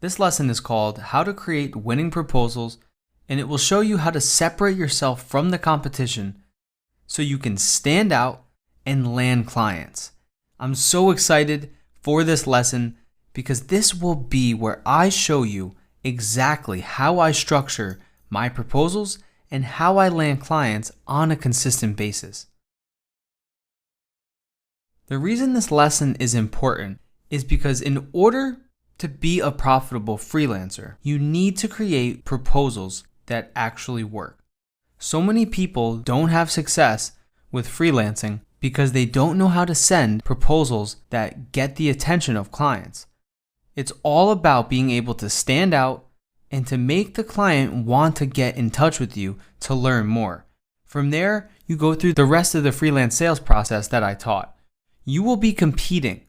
This lesson is called How to Create Winning Proposals, and it will show you how to separate yourself from the competition so you can stand out and land clients. I'm so excited for this lesson because this will be where I show you exactly how I structure my proposals and how I land clients on a consistent basis. The reason this lesson is important is because in order to be a profitable freelancer, you need to create proposals that actually work. So many people don't have success with freelancing because they don't know how to send proposals that get the attention of clients. It's all about being able to stand out and to make the client want to get in touch with you to learn more. From there, you go through the rest of the freelance sales process that I taught. You will be competing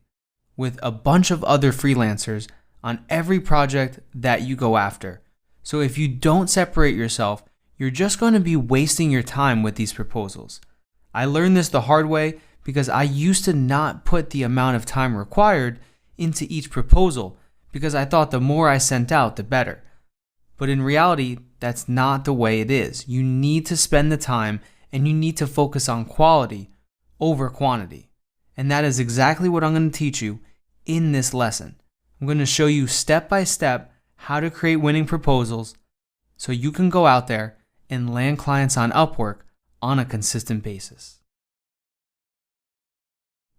with a bunch of other freelancers on every project that you go after. So if you don't separate yourself, you're just going to be wasting your time with these proposals. I learned this the hard way because I used to not put the amount of time required into each proposal because I thought the more I sent out, the better. But in reality, that's not the way it is. You need to spend the time and you need to focus on quality over quantity. And that is exactly what I'm going to teach you in this lesson. I'm going to show you step by step how to create winning proposals so you can go out there and land clients on Upwork on a consistent basis.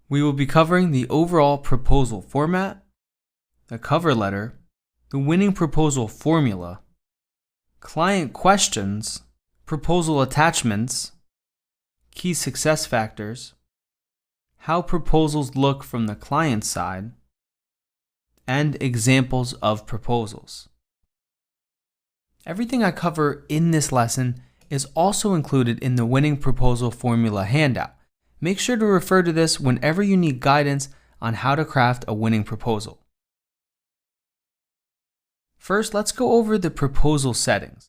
We will be covering the overall proposal format, the cover letter, the winning proposal formula, client questions, proposal attachments, key success factors, how proposals look from the client side, and examples of proposals. Everything I cover in this lesson is also included in the winning proposal formula handout. Make sure to refer to this whenever you need guidance on how to craft a winning proposal. First, let's go over the proposal settings.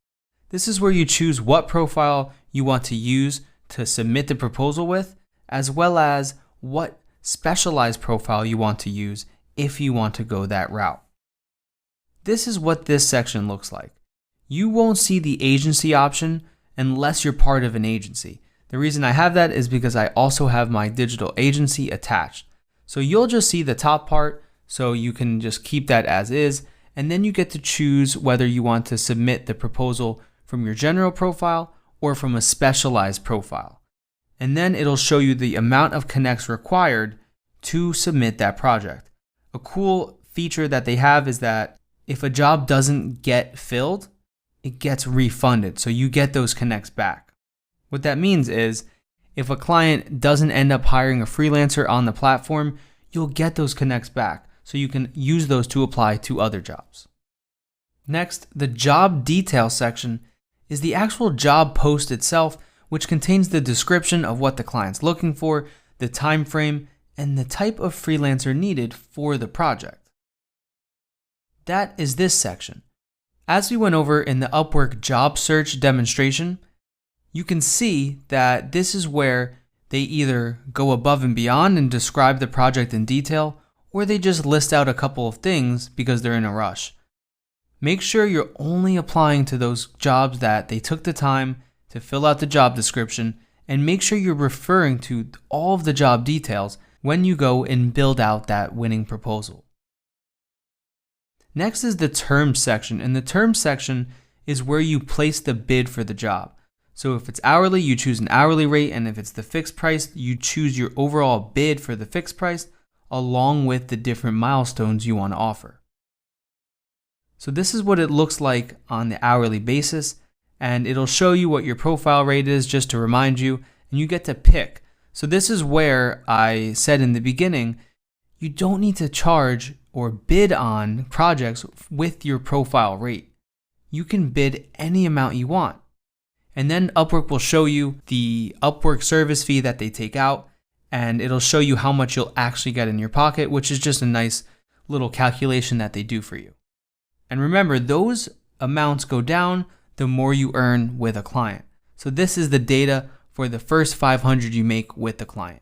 This is where you choose what profile you want to use to submit the proposal with, as well as what specialized profile you want to use if you want to go that route. This is what this section looks like. You won't see the agency option unless you're part of an agency. The reason I have that is because I also have my digital agency attached. So you'll just see the top part, so you can just keep that as is, and then you get to choose whether you want to submit the proposal from your general profile or from a specialized profile. And then it'll show you the amount of connects required to submit that project. A cool feature that they have is that if a job doesn't get filled, it gets refunded. So you get those connects back. What that means is if a client doesn't end up hiring a freelancer on the platform, you'll get those connects back. So you can use those to apply to other jobs. Next, the job detail section is the actual job post itself, which contains the description of what the client's looking for, the time frame, and the type of freelancer needed for the project. That is this section. As we went over in the Upwork job search demonstration, you can see that this is where they either go above and beyond and describe the project in detail, or they just list out a couple of things because they're in a rush. Make sure you're only applying to those jobs that they took the time to fill out the job description, and make sure you're referring to all of the job details when you go and build out that winning proposal. Next is the terms section, and the terms section is where you place the bid for the job. So if it's hourly, you choose an hourly rate, and if it's the fixed price, you choose your overall bid for the fixed price along with the different milestones you want to offer. So this is what it looks like on the hourly basis, and it'll show you what your profile rate is just to remind you, and you get to pick. So this is where I said in the beginning, you don't need to charge or bid on projects with your profile rate. You can bid any amount you want. And then Upwork will show you the Upwork service fee that they take out, and it'll show you how much you'll actually get in your pocket, which is just a nice little calculation that they do for you. And remember, those amounts go down the more you earn with a client. So this is the data for the first 500 you make with the client.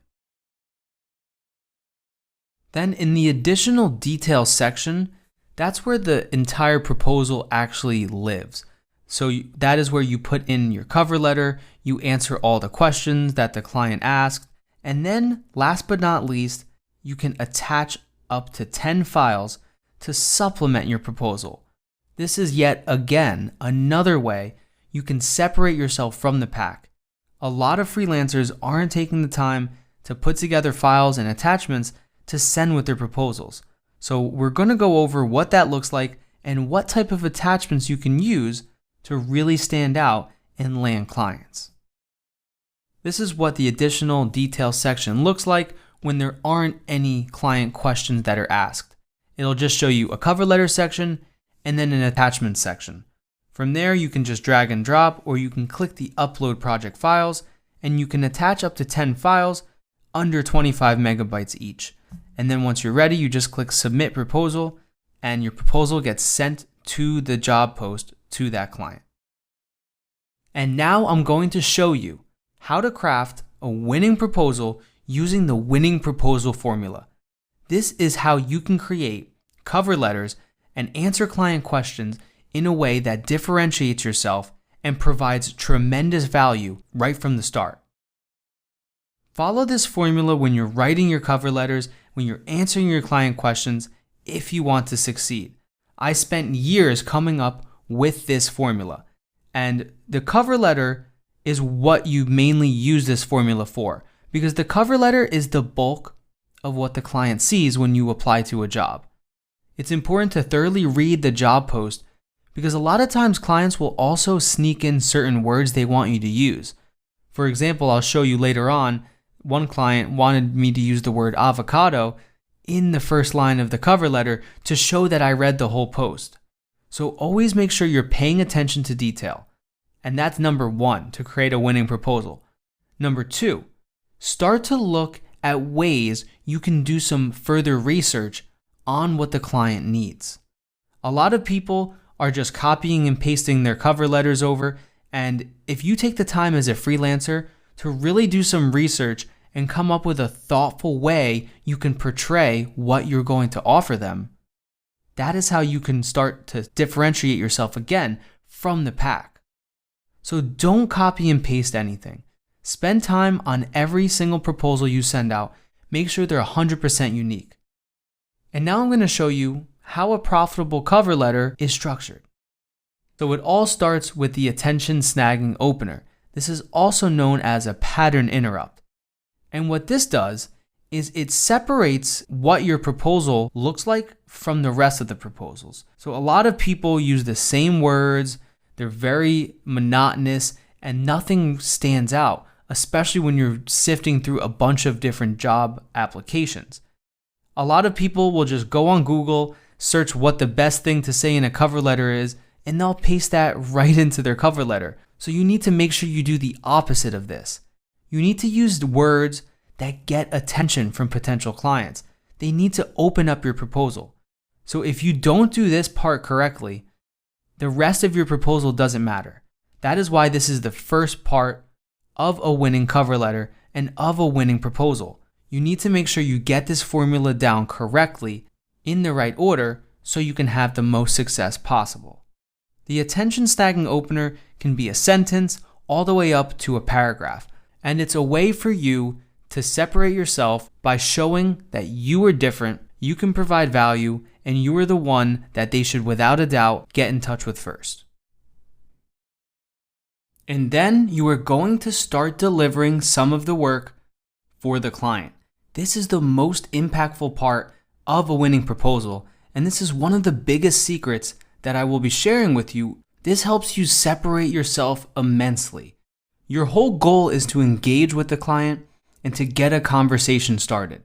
Then in the additional details section, That's where the entire proposal actually lives. So that is where you put in your cover letter, you answer all the questions that the client asked, and then last but not least, you can attach up to 10 files to supplement your proposal. This is yet again another way you can separate yourself from the pack. A lot of freelancers aren't taking the time to put together files and attachments to send with their proposals. So we're going to go over what that looks like and what type of attachments you can use to really stand out and land clients. This is what the additional details section looks like when there aren't any client questions that are asked. It'll just show you a cover letter section and then an attachment section. From there, you can just drag and drop, or you can click the upload project files and you can attach up to 10 files under 25 megabytes each. And then once you're ready, you just click submit proposal and your proposal gets sent to the job post to that client. And now I'm going to show you how to craft a winning proposal using the winning proposal formula. This is how you can create cover letters and answer client questions in a way that differentiates yourself and provides tremendous value right from the start. Follow this formula when you're writing your cover letters, when you're answering your client questions, if you want to succeed. I spent years coming up with this formula, and the cover letter is what you mainly use this formula for, because the cover letter is the bulk of what the client sees when you apply to a job. It's important to thoroughly read the job post because a lot of times clients will also sneak in certain words they want you to use. For example, I'll show you later on, one client wanted me to use the word avocado in the first line of the cover letter to show that I read the whole post. So always make sure you're paying attention to detail. And that's number one, to create a winning proposal. Number two, start to look at ways you can do some further research on what the client needs. A lot of people are just copying and pasting their cover letters over, and if you take the time as a freelancer to really do some research and come up with a thoughtful way you can portray what you're going to offer them, that is how you can start to differentiate yourself again from the pack. So don't copy and paste anything. Spend time on every single proposal you send out. Make sure they're 100% unique. And now I'm going to show you how a profitable cover letter is structured. So it all starts with the attention snagging opener. This is also known as a pattern interrupt. And what this does is it separates what your proposal looks like from the rest of the proposals. So a lot of people use the same words, they're very monotonous, and nothing stands out, especially when you're sifting through a bunch of different job applications. A lot of people will just go on Google, search what the best thing to say in a cover letter is, and they'll paste that right into their cover letter. So you need to make sure you do the opposite of this. You need to use words that get attention from potential clients. They need to open up your proposal. So if you don't do this part correctly, the rest of your proposal doesn't matter. That is why this is the first part of a winning cover letter and of a winning proposal. You need to make sure you get this formula down correctly in the right order so you can have the most success possible. The attention snagging opener can be a sentence all the way up to a paragraph, and it's a way for you to separate yourself by showing that you are different, you can provide value, and you are the one that they should without a doubt get in touch with first. And then you are going to start delivering some of the work for the client. This is the most impactful part of a winning proposal, and this is one of the biggest secrets that I will be sharing with you. This helps you separate yourself immensely. Your whole goal is to engage with the client and to get a conversation started.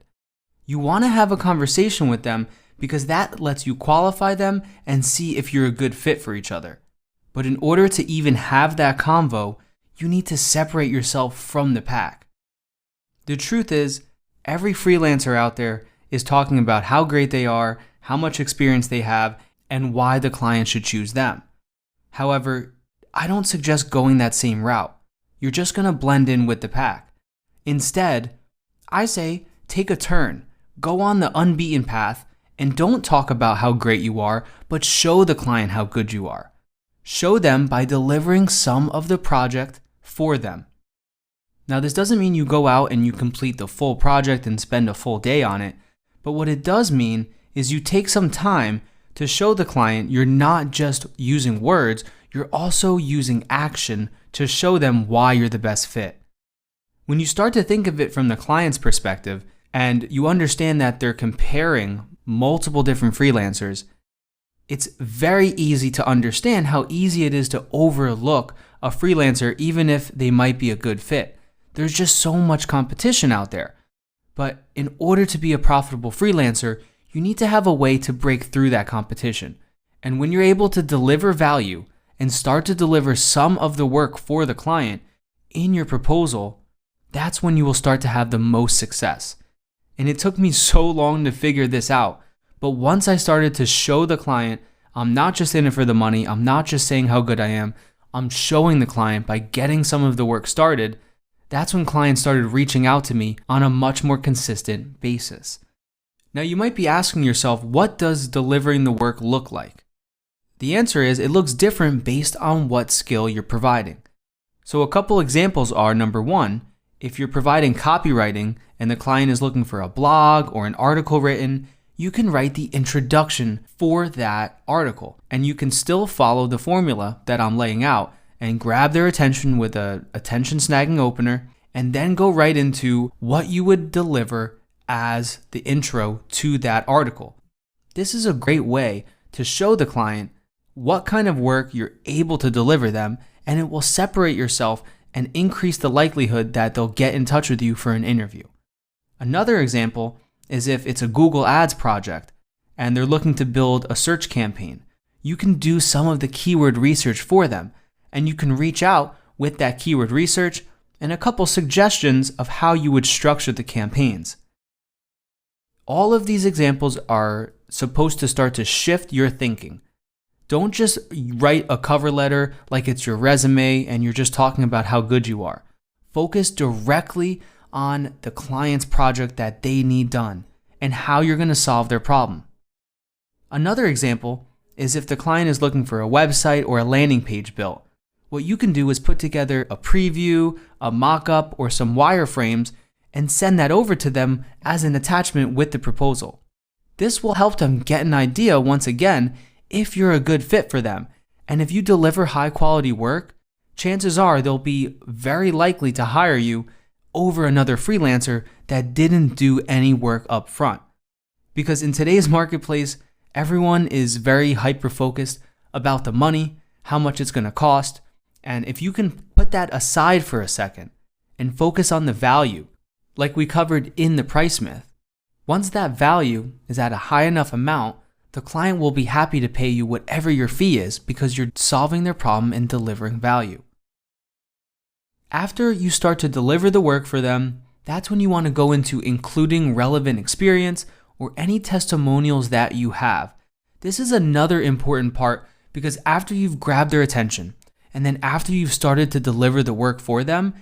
You want to have a conversation with them because that lets you qualify them and see if you're a good fit for each other. But in order to even have that convo, you need to separate yourself from the pack. The truth is, every freelancer out there is talking about how great they are, how much experience they have, and why the client should choose them. However, I don't suggest going that same route. You're just going to blend in with the pack. Instead, I say take a turn, go on the unbeaten path, And don't talk about how great you are, but show the client how good you are. Show them by delivering some of the project for them. Now, this doesn't mean you go out and you complete the full project and spend a full day on it, but what it does mean is you take some time to show the client you're not just using words, you're also using action to show them why you're the best fit. When you start to think of it from the client's perspective and you understand that they're comparing multiple different freelancers, it's very easy to understand how easy it is to overlook a freelancer even if they might be a good fit. There's just so much competition out there. But in order to be a profitable freelancer, you need to have a way to break through that competition. And when you're able to deliver value and start to deliver some of the work for the client in your proposal, that's when you will start to have the most success. And it took me so long to figure this out. But once I started to show the client, I'm not just in it for the money, I'm not just saying how good I am, I'm showing the client by getting some of the work started, that's when clients started reaching out to me on a much more consistent basis. Now you might be asking yourself, what does delivering the work look like? The answer is it looks different based on what skill you're providing. So a couple examples are, number one, if you're providing copywriting and the client is looking for a blog or an article written, you can write the introduction for that article. And you can still follow the formula that I'm laying out and grab their attention with an attention snagging opener and then go right into what you would deliver as the intro to that article. This is a great way to show the client what kind of work you're able to deliver them, and it will separate yourself and increase the likelihood that they'll get in touch with you for an interview. Another example is if it's a Google Ads project and they're looking to build a search campaign. You can do some of the keyword research for them, and you can reach out with that keyword research and a couple suggestions of how you would structure the campaigns. All of these examples are supposed to start to shift your thinking. Don't just write a cover letter like it's your resume and you're just talking about how good you are. Focus directly on the client's project that they need done and how you're going to solve their problem. Another example is if the client is looking for a website or a landing page built. What you can do is put together a preview, a mock-up, or some wireframes and send that over to them as an attachment with the proposal. This will help them get an idea, once again, if you're a good fit for them. And if you deliver high quality work, chances are they'll be very likely to hire you over another freelancer that didn't do any work up front. Because in today's marketplace, everyone is very hyper-focused about the money, how much it's going to cost. And if you can put that aside for a second and focus on the value, like we covered in the price myth, once that value is at a high enough amount, the client will be happy to pay you whatever your fee is because you're solving their problem and delivering value. After you start to deliver the work for them, that's when you want to go into including relevant experience or any testimonials that you have. This is another important part because after you've grabbed their attention and then after you've started to deliver the work for them,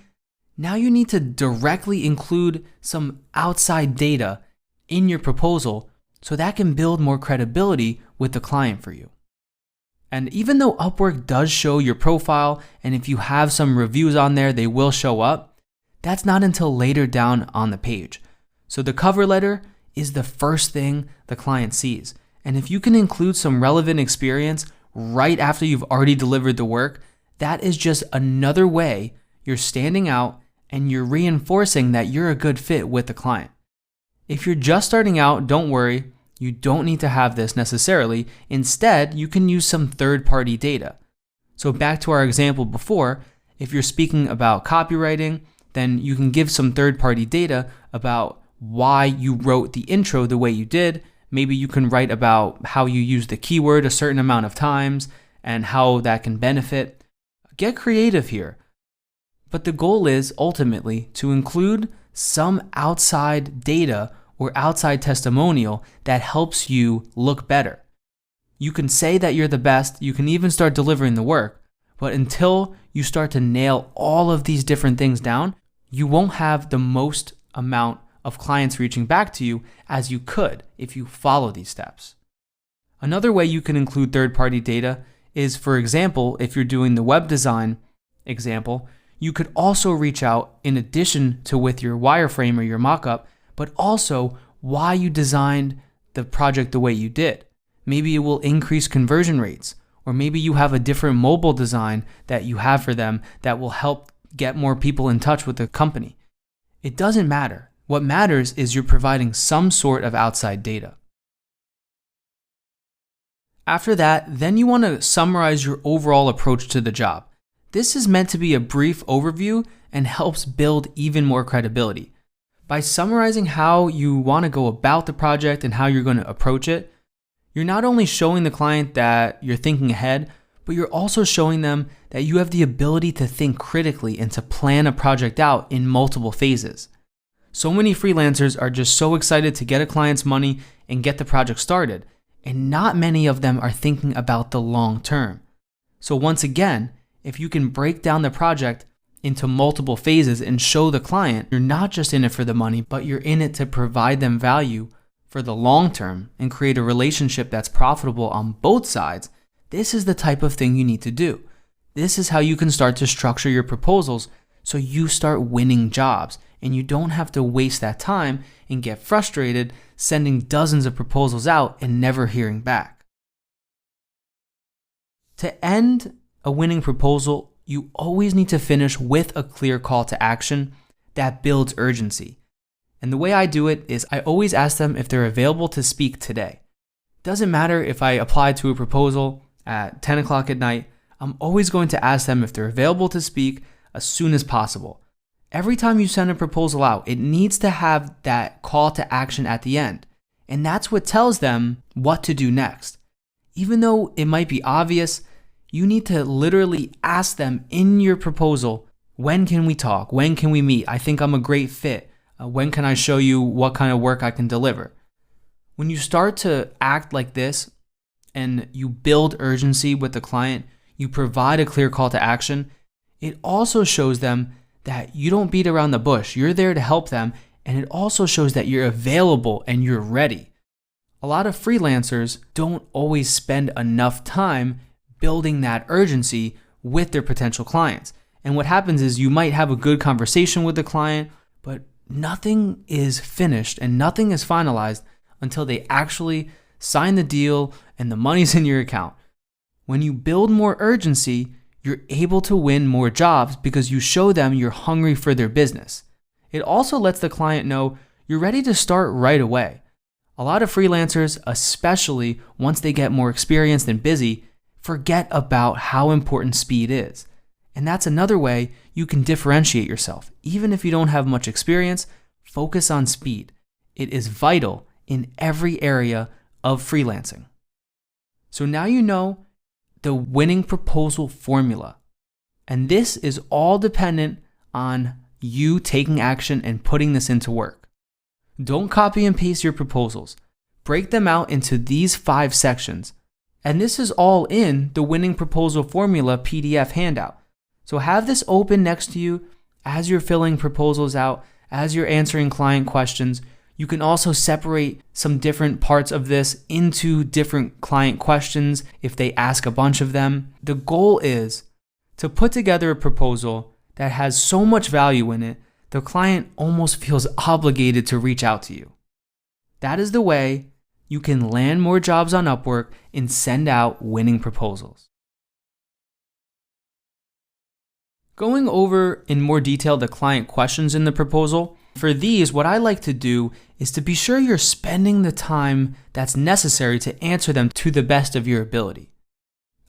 now you need to directly include some outside data in your proposal so that can build more credibility with the client for you. And even though Upwork does show your profile, and if you have some reviews on there, they will show up, that's not until later down on the page. So the cover letter is the first thing the client sees. And if you can include some relevant experience right after you've already delivered the work, that is just another way you're standing out and you're reinforcing that you're a good fit with the client. If you're just starting out, don't worry. You don't need to have this necessarily. Instead, you can use some third-party data. So back to our example before, if you're speaking about copywriting, then you can give some third-party data about why you wrote the intro the way you did. Maybe you can write about how you use the keyword a certain amount of times and how that can benefit. Get creative here. But the goal is ultimately to include some outside data or outside testimonial that helps you look better. You can say that you're the best, you can even start delivering the work, but until you start to nail all of these different things down, you won't have the most amount of clients reaching back to you as you could if you follow these steps. Another way you can include third-party data is, for example, if you're doing the web design example, you could also reach out in addition to with your wireframe or your mockup, but also why you designed the project the way you did. Maybe it will increase conversion rates, or maybe you have a different mobile design that you have for them that will help get more people in touch with the company. It doesn't matter. What matters is you're providing some sort of outside data. After that, then you want to summarize your overall approach to the job. This is meant to be a brief overview and helps build even more credibility. By summarizing how you want to go about the project and how you're going to approach it, you're not only showing the client that you're thinking ahead, but you're also showing them that you have the ability to think critically and to plan a project out in multiple phases. So many freelancers are just so excited to get a client's money and get the project started, and not many of them are thinking about the long term. So once again, if you can break down the project into multiple phases and show the client you're not just in it for the money, but you're in it to provide them value for the long term and create a relationship that's profitable on both sides, this is the type of thing you need to do. This is how you can start to structure your proposals so you start winning jobs and you don't have to waste that time and get frustrated sending dozens of proposals out and never hearing back. To end a winning proposal, you always need to finish with a clear call to action that builds urgency. And the way I do it is I always ask them if they're available to speak today. Doesn't matter if I apply to a proposal at 10 o'clock at night, I'm always going to ask them if they're available to speak as soon as possible. Every time you send a proposal out, it needs to have that call to action at the end. And that's what tells them what to do next. Even though it might be obvious, you need to literally ask them in your proposal, when can we talk? When can we meet? I think I'm a great fit. When can I show you what kind of work I can deliver? When you start to act like this and you build urgency with the client, you provide a clear call to action, it also shows them that you don't beat around the bush. You're there to help them, and it also shows that you're available and you're ready. A lot of freelancers don't always spend enough time building that urgency with their potential clients. And what happens is you might have a good conversation with the client, but nothing is finished and nothing is finalized until they actually sign the deal and the money's in your account. When you build more urgency, you're able to win more jobs because you show them you're hungry for their business. It also lets the client know you're ready to start right away. A lot of freelancers, especially once they get more experienced and busy, forget about how important speed is. And that's another way you can differentiate yourself. Even if you don't have much experience, focus on speed. It is vital in every area of freelancing. So now you know the winning proposal formula. And this is all dependent on you taking action and putting this into work. Don't copy and paste your proposals. Break them out into these 5 sections. And this is all in the winning proposal formula PDF handout. So have this open next to you as you're filling proposals out, as you're answering client questions. You can also separate some different parts of this into different client questions if they ask a bunch of them. The goal is to put together a proposal that has so much value in it, the client almost feels obligated to reach out to you. That is the way you can land more jobs on Upwork and send out winning proposals. Going over in more detail the client questions in the proposal, for these, what I like to do is to be sure you're spending the time that's necessary to answer them to the best of your ability.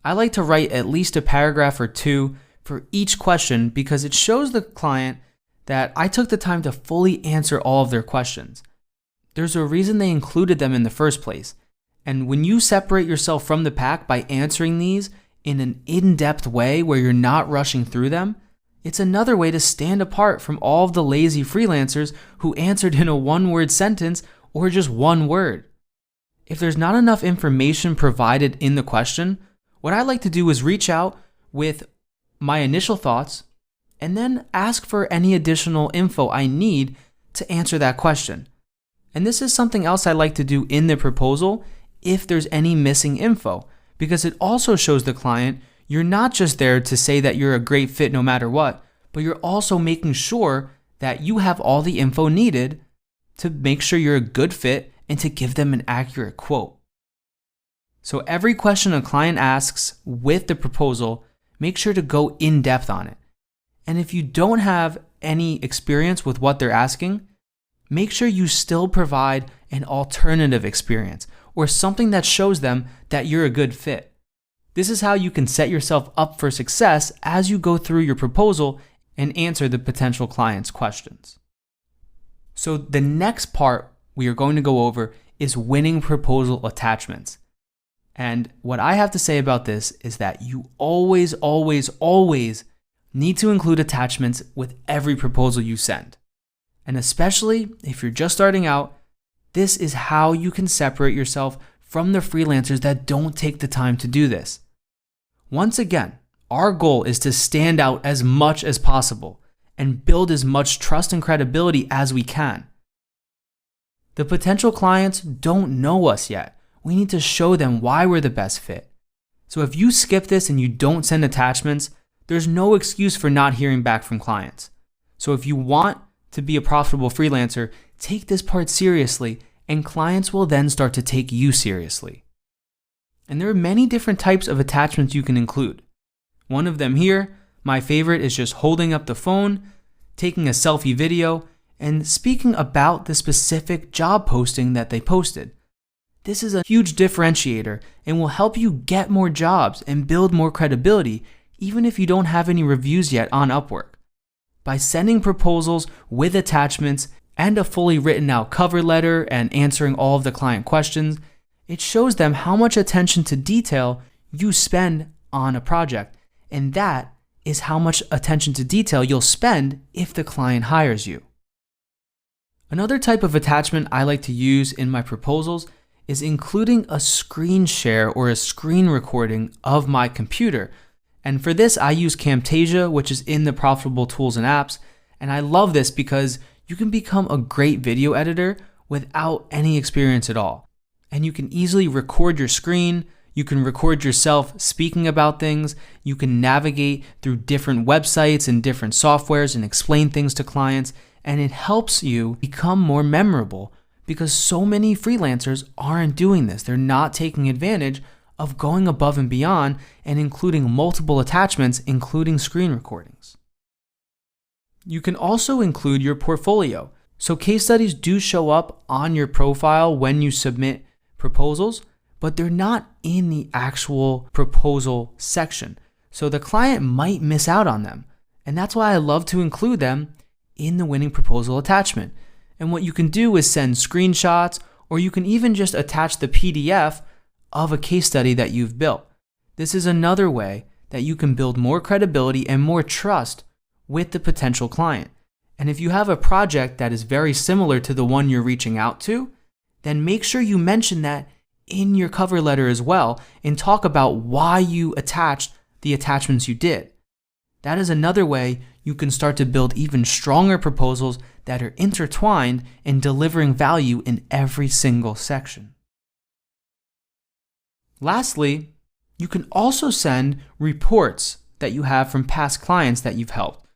I like to write at least a paragraph or 2 for each question because it shows the client that I took the time to fully answer all of their questions. There's a reason they included them in the first place. And when you separate yourself from the pack by answering these in an in-depth way where you're not rushing through them, it's another way to stand apart from all of the lazy freelancers who answered in a one-word sentence or just one word. If there's not enough information provided in the question, what I like to do is reach out with my initial thoughts and then ask for any additional info I need to answer that question. And this is something else I like to do in the proposal if there's any missing info, because it also shows the client you're not just there to say that you're a great fit no matter what, but you're also making sure that you have all the info needed to make sure you're a good fit and to give them an accurate quote. So every question a client asks with the proposal, make sure to go in depth on it. And if you don't have any experience with what they're asking, make sure you still provide an alternative experience or something that shows them that you're a good fit. This is how you can set yourself up for success as you go through your proposal and answer the potential client's questions. So the next part we are going to go over is winning proposal attachments. And what I have to say about this is that you always need to include attachments with every proposal you send. And especially if you're just starting out, this is how you can separate yourself from the freelancers that don't take the time to do this. Once again, our goal is to stand out as much as possible and build as much trust and credibility as we can. The potential clients don't know us yet. We need to show them why we're the best fit. So if you skip this and you don't send attachments, there's no excuse for not hearing back from clients. So if you want to be a profitable freelancer, take this part seriously, and clients will then start to take you seriously. And there are many different types of attachments you can include. One of them here, my favorite, is just holding up the phone, taking a selfie video, and speaking about the specific job posting that they posted. This is a huge differentiator and will help you get more jobs and build more credibility, even if you don't have any reviews yet on Upwork. By sending proposals with attachments and a fully written out cover letter and answering all of the client questions, it shows them how much attention to detail you spend on a project. And that is how much attention to detail you'll spend if the client hires you. Another type of attachment I like to use in my proposals is including a screen share or a screen recording of my computer. And for this, I use Camtasia, which is in the Profitable Tools and Apps. And I love this because you can become a great video editor without any experience at all. And you can easily record your screen. You can record yourself speaking about things. You can navigate through different websites and different softwares and explain things to clients. And it helps you become more memorable because so many freelancers aren't doing this. They're not taking advantage of going above and beyond and including multiple attachments, including screen recordings. You can also include your portfolio. So case studies do show up on your profile when you submit proposals, but they're not in the actual proposal section. So the client might miss out on them. And that's why I love to include them in the winning proposal attachment. And what you can do is send screenshots, or you can even just attach the PDF of a case study that you've built. This is another way that you can build more credibility and more trust with the potential client. And if you have a project that is very similar to the one you're reaching out to, then make sure you mention that in your cover letter as well and talk about why you attached the attachments you did. That is another way you can start to build even stronger proposals that are intertwined and delivering value in every single section. Lastly, you can also send reports that you have from past clients that you've helped.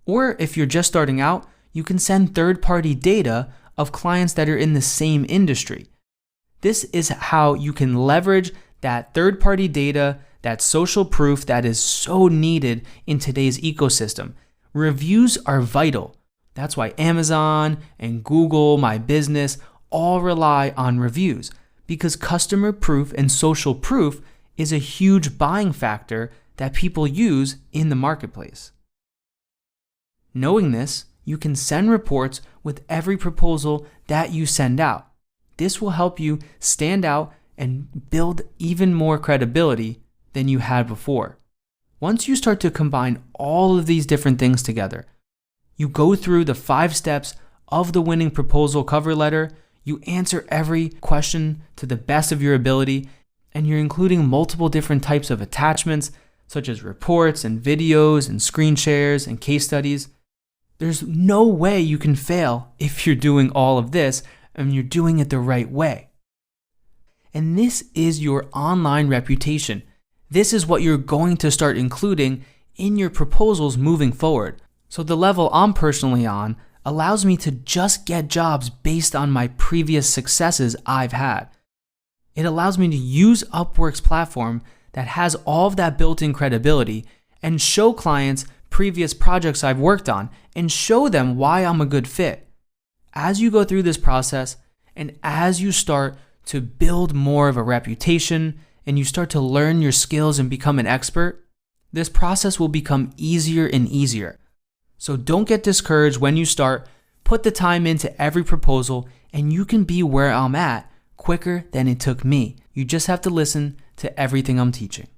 Or if you're just starting out, you can send third-party data of clients that are in the same industry. This is how you can leverage that third-party data, that social proof that is so needed in today's ecosystem. Reviews are vital. That's why Amazon and Google, My Business, all rely on reviews, because customer proof and social proof is a huge buying factor that people use in the marketplace. Knowing this, you can send reports with every proposal that you send out. This will help you stand out and build even more credibility than you had before. Once you start to combine all of these different things together, you go through the 5 steps of the winning proposal cover letter, you answer every question to the best of your ability, and you're including multiple different types of attachments, such as reports and videos and screen shares and case studies. There's no way you can fail if you're doing all of this and you're doing it the right way. And this is your online reputation. This is what you're going to start including in your proposals moving forward. So the level I'm personally on allows me to just get jobs based on my previous successes I've had. It allows me to use Upwork's platform that has all of that built-in credibility and show clients previous projects I've worked on and show them why I'm a good fit. As you go through this process and as you start to build more of a reputation and you start to learn your skills and become an expert, this process will become easier and easier. So don't get discouraged when you start. Put the time into every proposal and you can be where I'm at quicker than it took me. You just have to listen to everything I'm teaching.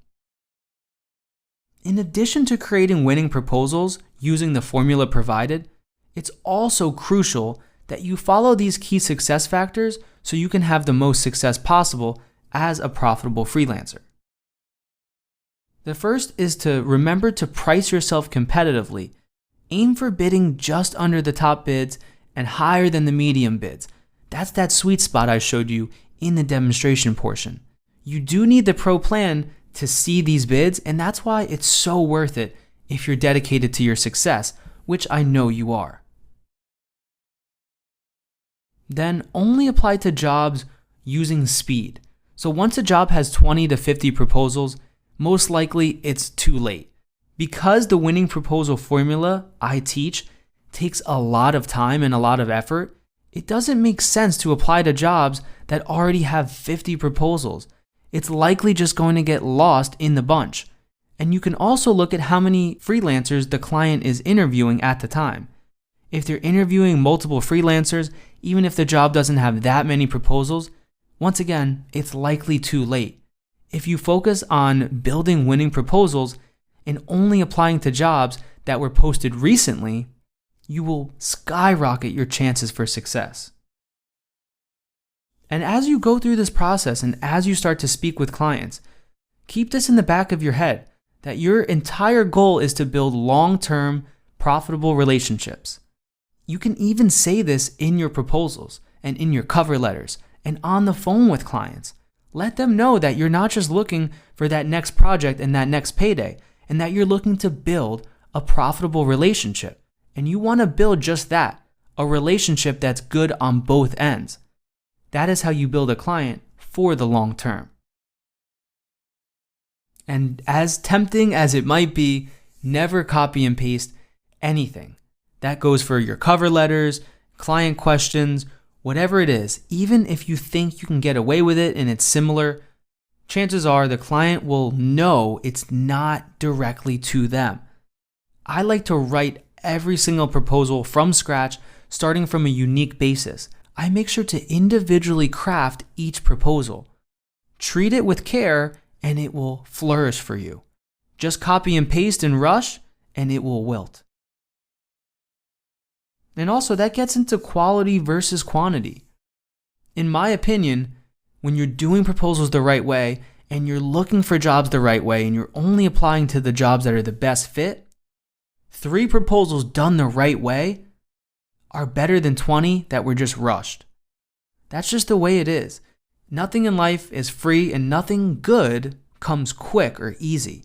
In addition to creating winning proposals using the formula provided, it's also crucial that you follow these key success factors so you can have the most success possible as a profitable freelancer. The first is to remember to price yourself competitively. Aim for bidding just under the top bids and higher than the medium bids. That's that sweet spot I showed you in the demonstration portion. You do need the pro plan to see these bids, and that's why it's so worth it if you're dedicated to your success, which I know you are. Then only apply to jobs using speed. So once a job has 20 to 50 proposals, most likely it's too late. Because the winning proposal formula I teach takes a lot of time and a lot of effort, it doesn't make sense to apply to jobs that already have 50 proposals. It's likely just going to get lost in the bunch. And you can also look at how many freelancers the client is interviewing at the time. If they're interviewing multiple freelancers, even if the job doesn't have that many proposals, once again, it's likely too late. If you focus on building winning proposals and only applying to jobs that were posted recently, you will skyrocket your chances for success. And as you go through this process and as you start to speak with clients, keep this in the back of your head that your entire goal is to build long-term, profitable relationships. You can even say this in your proposals and in your cover letters and on the phone with clients. Let them know that you're not just looking for that next project and that next payday, and that you're looking to build a profitable relationship. And you want to build just that, a relationship that's good on both ends. That is how you build a client for the long term. And as tempting as it might be, never copy and paste anything. That goes for your cover letters, client questions, whatever it is. Even if you think you can get away with it and it's similar, chances are the client will know it's not directly to them. I like to write every single proposal from scratch, starting from a unique basis. I make sure to individually craft each proposal. Treat it with care and it will flourish for you. Just copy and paste and rush and it will wilt. And also that gets into quality versus quantity. In my opinion, when you're doing proposals the right way and you're looking for jobs the right way and you're only applying to the jobs that are the best fit, 3 proposals done the right way are better than 20 that were just rushed. That's just the way it is. Nothing in life is free and nothing good comes quick or easy.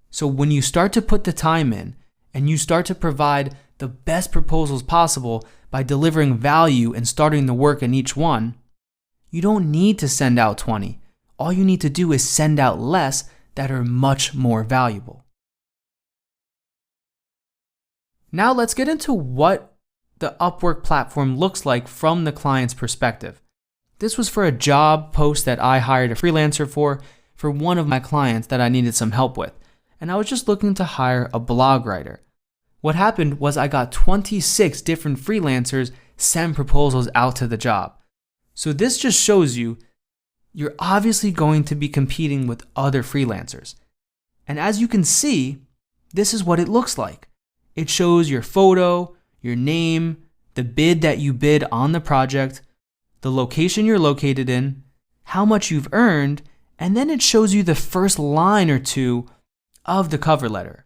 So when you start to put the time in and you start to provide the best proposals possible by delivering value and starting the work in each one, you don't need to send out 20. All you need to do is send out less that are much more valuable. Now let's get into what the Upwork platform looks like from the client's perspective. This was for a job post that I hired a freelancer for one of my clients that I needed some help with. And I was just looking to hire a blog writer. What happened was I got 26 different freelancers send proposals out to the job. So this just shows you you're obviously going to be competing with other freelancers. And as you can see, this is what it looks like. It shows your photo, your name, the bid that you bid on the project, the location you're located in, how much you've earned, and then it shows you the first line or two of the cover letter.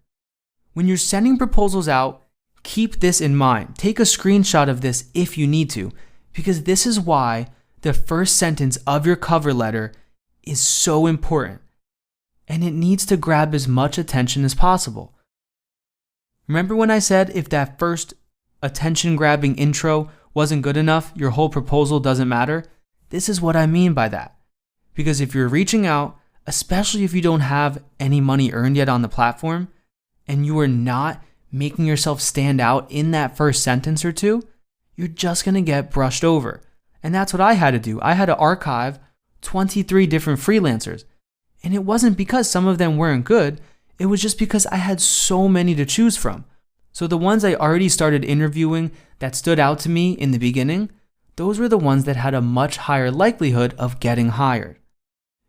When you're sending proposals out, Keep this in mind. Take a screenshot of this if you need to, because this is why the first sentence of your cover letter is so important, and it needs to grab as much attention as possible. Remember when I said if that first attention-grabbing intro wasn't good enough, your whole proposal doesn't matter? This is what I mean by that. Because if you're reaching out, especially if you don't have any money earned yet on the platform, and you are not making yourself stand out in that first sentence or two, you're just going to get brushed over. And that's what I had to do. I had to archive 23 different freelancers. And it wasn't because some of them weren't good. It was just because I had so many to choose from. So the ones I already started interviewing that stood out to me in the beginning, those were the ones that had a much higher likelihood of getting hired.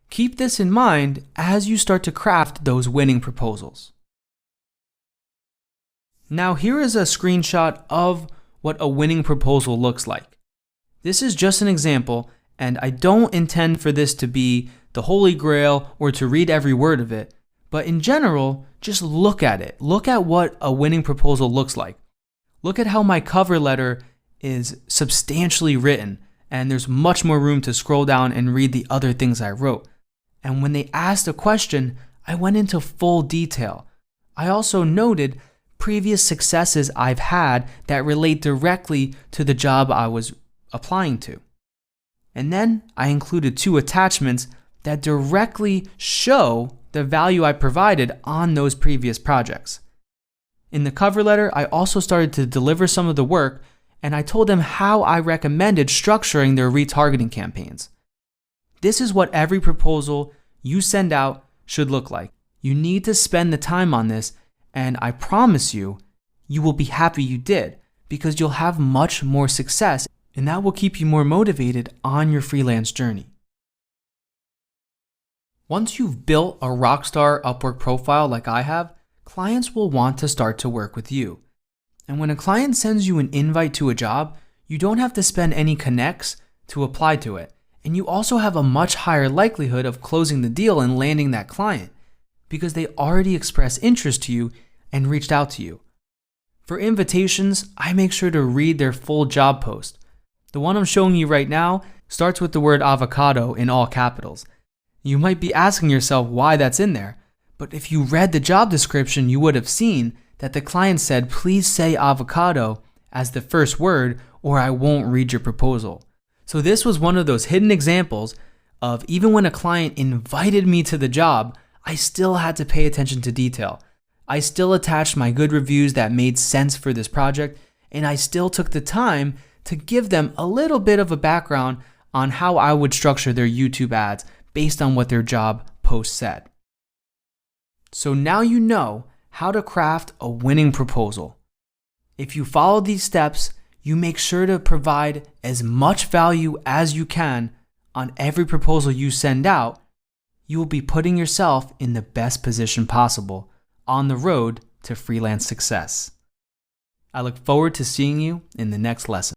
Keep this in mind as you start to craft those winning proposals. Now here is a screenshot of what a winning proposal looks like. This is just an example, and I don't intend for this to be the holy grail or to read every word of it, but in general, just look at it. Look at what a winning proposal looks like. Look at how my cover letter is substantially written, and there's much more room to scroll down and read the other things I wrote. And when they asked a question, I went into full detail. I also noted previous successes I've had that relate directly to the job I was applying to. And then I included 2 attachments that directly show the value I provided on those previous projects. In the cover letter, I also started to deliver some of the work, and I told them how I recommended structuring their retargeting campaigns. This is what every proposal you send out should look like. You need to spend the time on this, and I promise you, you will be happy you did, because you'll have much more success, and that will keep you more motivated on your freelance journey. Once you've built a rockstar Upwork profile like I have, clients will want to start to work with you. And when a client sends you an invite to a job, you don't have to spend any connects to apply to it. And you also have a much higher likelihood of closing the deal and landing that client because they already expressed interest to you and reached out to you. For invitations, I make sure to read their full job post. The one I'm showing you right now starts with the word avocado in all capitals. You might be asking yourself why that's in there, but if you read the job description, you would have seen that the client said, please say avocado as the first word or I won't read your proposal. So this was one of those hidden examples of even when a client invited me to the job, I still had to pay attention to detail. I still attached my good reviews that made sense for this project, and I still took the time to give them a little bit of a background on how I would structure their YouTube ads based on what their job post said. So now you know how to craft a winning proposal. If you follow these steps, you make sure to provide as much value as you can on every proposal you send out, you will be putting yourself in the best position possible on the road to freelance success. I look forward to seeing you in the next lesson.